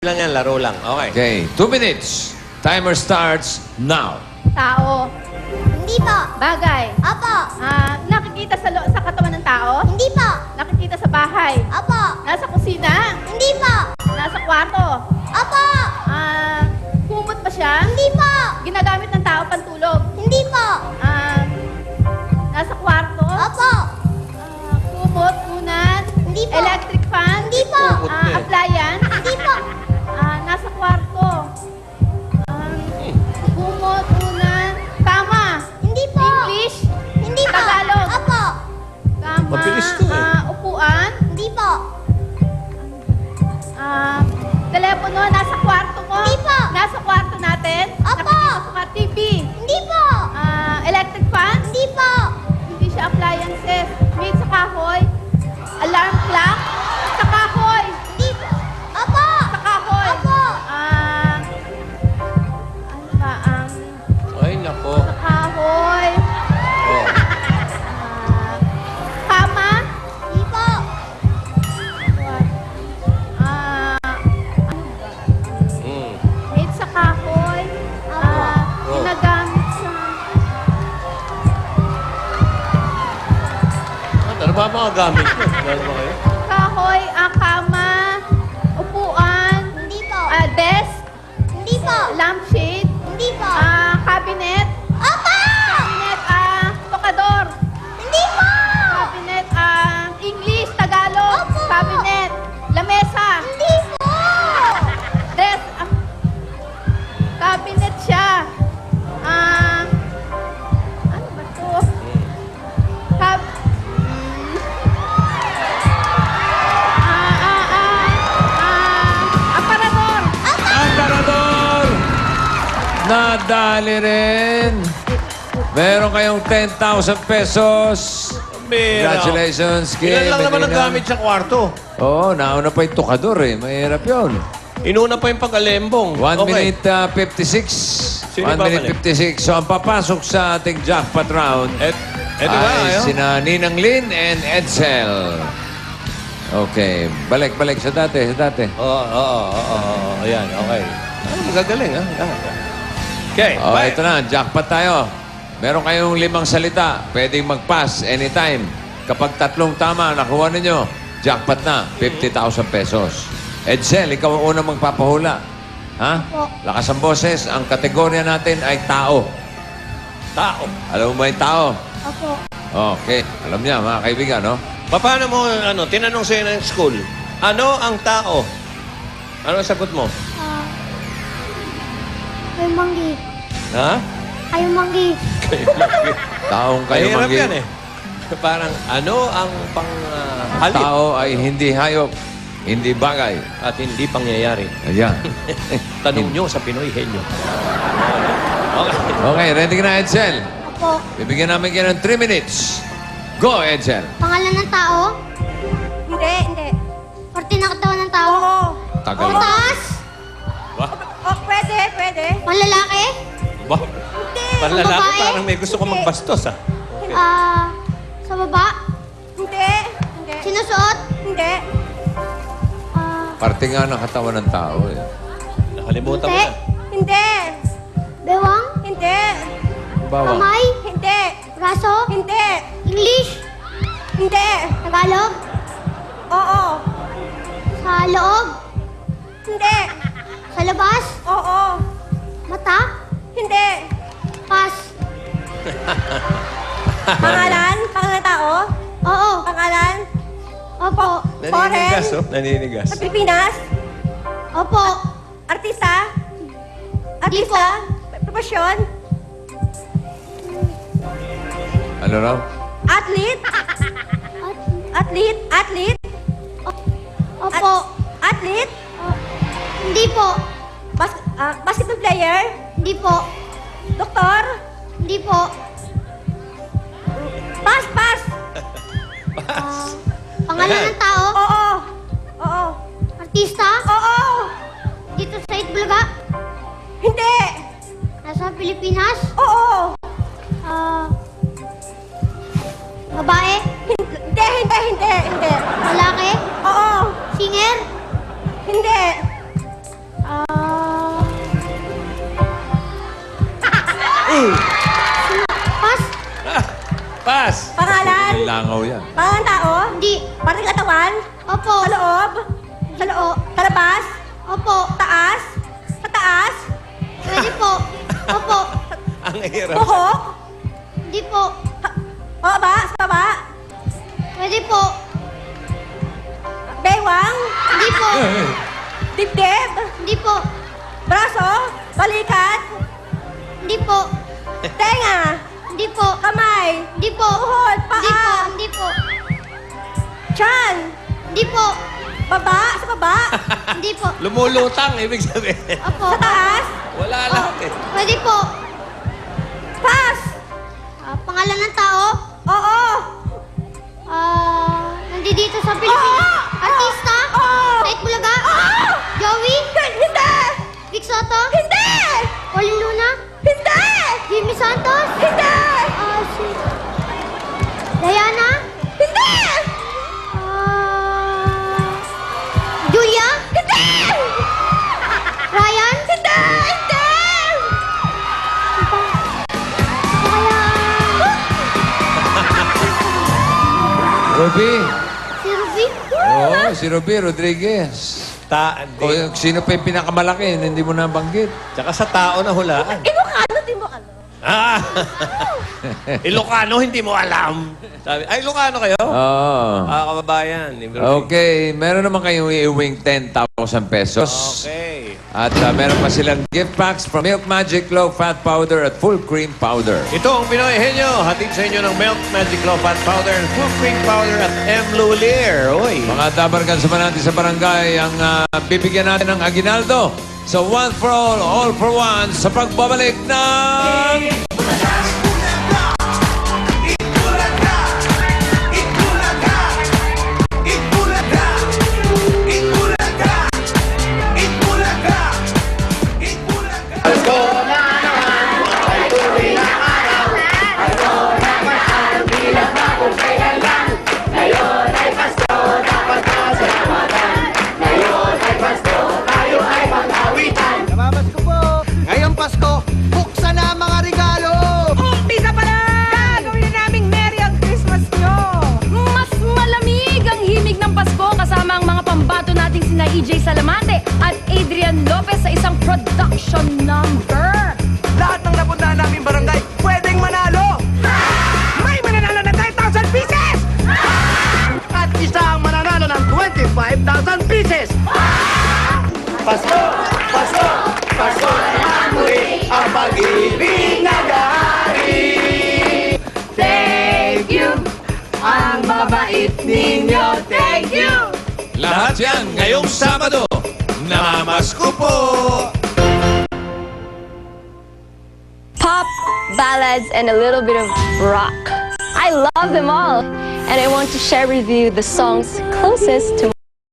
Lang yan, laro lang. Okay. Okay, 2 minutes. Timer starts now. Tao. Hindi po. Bagay. Opo. Nakikita sa katawan ng tao? Hindi po. Nakikita sa bahay? Opo. Nasa kusina? Hindi po. Nasa kwarto? Opo. Kumot ba siya? Hindi po. Ginagamit ng tao pantulog? Hindi po. Nasa kwarto? Opo. Kumot, unan? Hindi po. Electric fan? Hindi po. Appliance? Hindi po. Nasa kwarto? Kumot, unan? Kama? Hindi po. English? Hindi po. Tagalog? Opo. Kama? Mabilis to eh. Upuan? Hindi po. Telepono, nasa kwarto mo? Hindi po. Nasa kwarto natin? Opo. Nakikita sa TV? Hindi po. Electric fan? Hindi po. Hindi siya appliances. Made sa kahoy? Alarm clock? Sa kahoy? Hindi po. Opo. Sa kahoy? Opo. Ano ba? Ay, nako. Sa kahoy? Oh. Kama? Hindi po. Mm. Made sa kahoy? Ginagamit sa... Ano ba mga gamit nyo? Ano ba kayo? Kahoy, kama, upuan, Hindi po. desk, Hindi po. lampshade, Hindi po. cabinet, Opo. cabinet, tokador, Hindi po. cabinet, English, Tagalog, Opo. cabinet, lamesa, Hindi po. desk, cabinet siya. Ano ba to? Cab... aparador. Aparador! Nadali rin. Meron kayong 10,000 pesos. Congratulations, Kim. Ilan lang naman ang Medina. gamit sa kwarto. Oo, nauna pa yung tukador eh. Mahirap yun. Inuna pa yung pag-alembong. 1 Okay. minute 56. Sino 1 ba minute balik? 56. So, ang papasok sa ating jackpot round Eto ba, ay ayo? sina Ninang Lynn and Edsel. Okay. Balik sa dati. Oo. Ayan, okay. Magagaling, ha? Okay, Oh, bye. ito na. Jackpot tayo. Meron kayong 5 salita. Pwedeng mag-pass anytime. Kapag 3 tama, nakuha ninyo, jackpot na. 50,000 pesos. Edsel, ikaw ang unang magpapahula. Ha? Opo. Lakas ang boses. Ang kategorya natin ay tao. Tao. Alam mo ba yung tao? Opo. Okay. Alam niya, mga kaibigan, no? Paano mo, tinanong sa'yo ng school, ano ang tao? Ano ang sagot mo? Kayo manggi. Ha? Kayo manggi. Taong kayo Mahirap manggi. yan eh. Parang, ano ang halip Tao ay hindi hayop, hindi bagay. at hindi pangyayari? Ayan. Tanong nyo sa Pinoy Henyo. Okay. Okay, ready ka na, Edsel? Opo. Bibigyan namin kayo ng 3 minutes. Go, Edsel. Pangalan ng tao? Hindi. Parte ng katawan ng tao? Tagal. Taas? Pwede. Panlalaki? Ba? Panlalaki, Babae? parang may gusto ko magbastos, ha? Sa baba? Hindi. Sinusuot? Hindi. Parte nga ng katawan ng tao, eh. Nakalimutan mo Hindi. na. Hindi. Bewang? Hindi. Bawang. Kamay? Hindi. Braso? Hindi. English? Hindi. Tagalog? Oo. Sa loob? Hindi. Sa labas? Oo. Mata? Hindi. Pas? Pangalan? Pangalan tao? Oo. Pangalan? Opo. Naninigas, oh. Naninigas. Sa Pilipinas? Opo. Artista? Di po. Profesyon? Ano raw? Athlete? Athlete? Opo. Athlete? Hindi po. Basketball player? Hindi po. Doktor? Hindi po. Pass. Pangalan ng tao? Oo. Artista? Oo. Dito sa Itbulaga? Hindi. Nasa Pilipinas? Oo. Babae? Hindi. Lalaki? Oo. Singer? Hindi. Pass. Pangalan? Langaw yan. Pangalan tao? Hindi. Parting katawan? Opo. Sa loob? Sa loob. Sa labas? Opo. Taas? Sa taas? Pwede po. Opo. Ang hirap. Buhok? Hindi po. Baba? Sa baba? Pwede po. Bewang? Hindi po. Dibdib? Hindi po. Braso? Balikat? Hindi po. Tenga? Hindi po. Kamay? Hindi po. Tuhod? Hindi po. Paa? Hindi po. Tiyan? Hindi po. Baba? Sa baba? Hindi po. Lumulutang, ibig sabihin. Opo. Sa taas? Wala lahat eh. Pwede po. Pass! Pangalan ng tao? Oo! Nandito sa Pilipinas. Oo! Artista? Oo! Sa Itbulaga? Oo! Joey? Hindi! Vic Soto? Hindi! Pauline Luna? Hindi! Jimmy Santos? Hindi! Si... Diana? Hindi! Julia? Hindi! Ryan? Hindi! Hindi! Kaya... Ruby. Si Ruby? Oo, si Ruby Rodriguez. O, Hindi. sino pa yung pinakamalaki? Hindi mo nabanggit. Tsaka sa tao na hulaan. Ilocano, di mo alam. Ah! Ilocano, hindi mo alam. Sabi, ay, Ilocano kayo? Oo. Kababayan. Okay, meron naman kayong iuwing 10,000 pesos. Okay. At meron pa silang gift packs from Milk Magic Low Fat Powder at Full Cream Powder. Ito ang Pinoy Henyo. Hatid sa inyo ng Milk Magic Low Fat Powder and Full Cream Powder at M. Lulier. Uy. Mga dabarkan sa natin sa barangay ang bibigyan natin ng aginaldo. So one for all for one sa pagbabalik ng... Namamas ko po. Ngayong Pasko, buksan na ang mga regalo. Umpisa pa lang! Gagawin na naming Merry ang Christmas nyo! Mas malamig ang himig ng Pasko kasama ang mga pambato nating sina EJ Salamate at Adrian Lopez sa isang production number. Lahat ng napuntahan namin barangay, pwedeng manalo. May mananalo ng 10,000 pieces. At isa ang mananalo ng 25,000 pieces. Pasko! Pasko! Pasko na naman muli ang pag-ibig nag-aari. Thank you! Ang babait ninyo, thank you! Lahat yan ngayong Sabado. Namamasko po! Pop, ballads, and a little bit of rock. I love them all, and I want to share with you the songs closest to